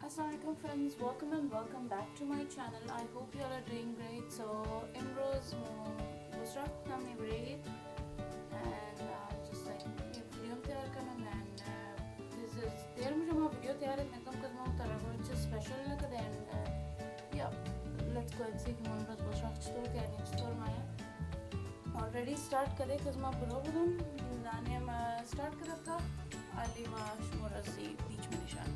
Assalamualaikum friends, welcome back to my channel. I hope you all are doing great. So امروز Bosra همه برید and just like video تیار کنم and this is دیر میشه ما video تیار نکنم که ما طرفا چه special نکده and yeah let's go and see که ما امروز Bosra چطور کردیم چطور مایه already start کرده که ما برو بودم دانیم start کرده تا علی و شما رازی بیچ می نشان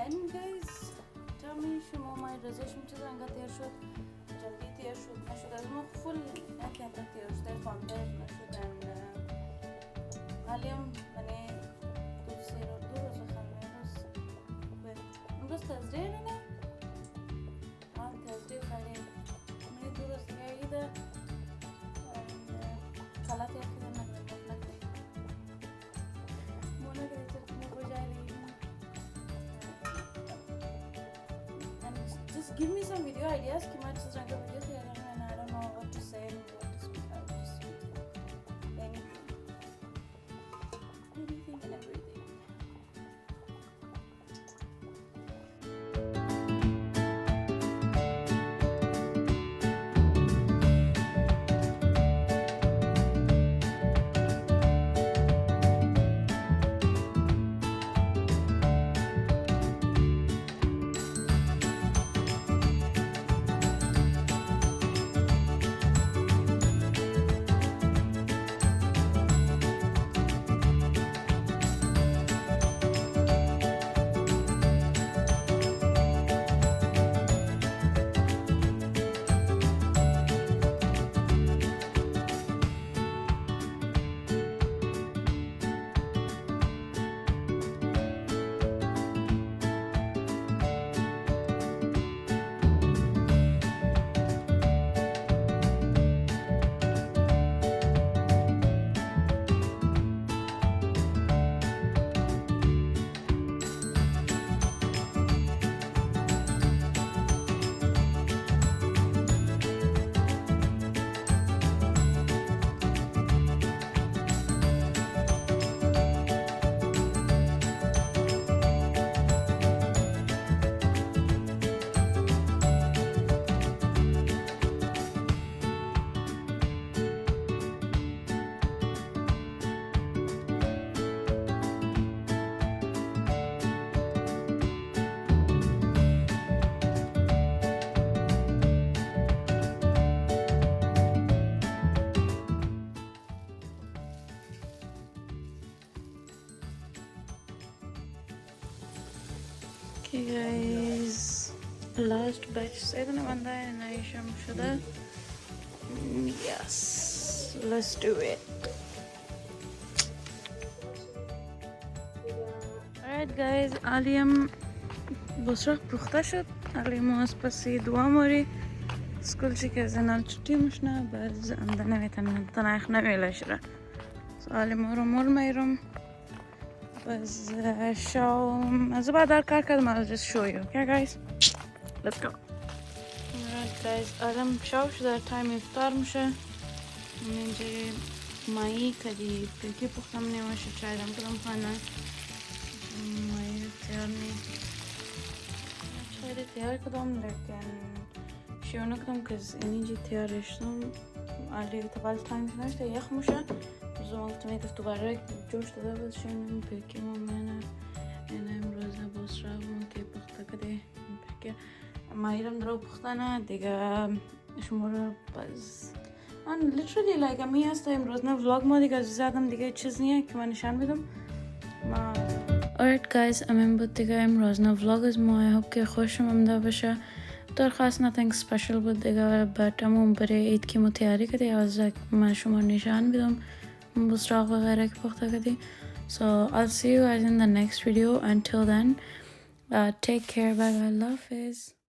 And guys, tell me شما مای رزشم چه زنگا تیر شد جلدی تیر شد نشد از ما فول نکنه تیر شد فاندر نشد علیم منی دو روز خانه امروز تزده نه تزده خیلی منی دو روز دیگه ایده خلاط یکی ده مطلق دی مونا که دیتر کنه بجایی just give me some video ideas कि मैं जिस रंग का video तैयार करना है I don't know what to say and what to speak out just anything and everything Okay guys, last batch sayedana banda hai naisham shuda. Yes, let's do it. Alright guys, aliyam Bosra pukhta shud. Aliyam was pasi dua mori school chi ke zanal chutti mushna baz andana vetan tanaikh na velashra. So aliyam mor mayrum بس show از بعد در کار کردم I'll just show you okay guys let's go alright guys الان شو شده تایم افطار میشه اینجا مایی کدی پیکی پختم نمیشه چای دم کدام خانه مایی تیار نی چای تیار کدام لیکن شیو نکدم که اینجا تیارشتم علی تبال تایم نشده یخ میشه زمان تمیت تو برای جوش داده بود شنیم پیکی مامانه این امروز Bosra هم که پخته کده پیکی مایرم درو پخته نه دیگه شما رو بز من literally like امی هسته امروز نه vlog ما دیگه زیادم دیگه چیز نیه که من نشان بدم ما alright guys امین بود دیگه امروز نه vlog از ما I hope که خوشم آمده باشه در خاص nothing special بود دیگه but امون برای عید که متیاری کده از من شما نشان بدم Bosra وغیرہ کی پختہ کردی so I'll see you guys in the next video until then take care bye bye love is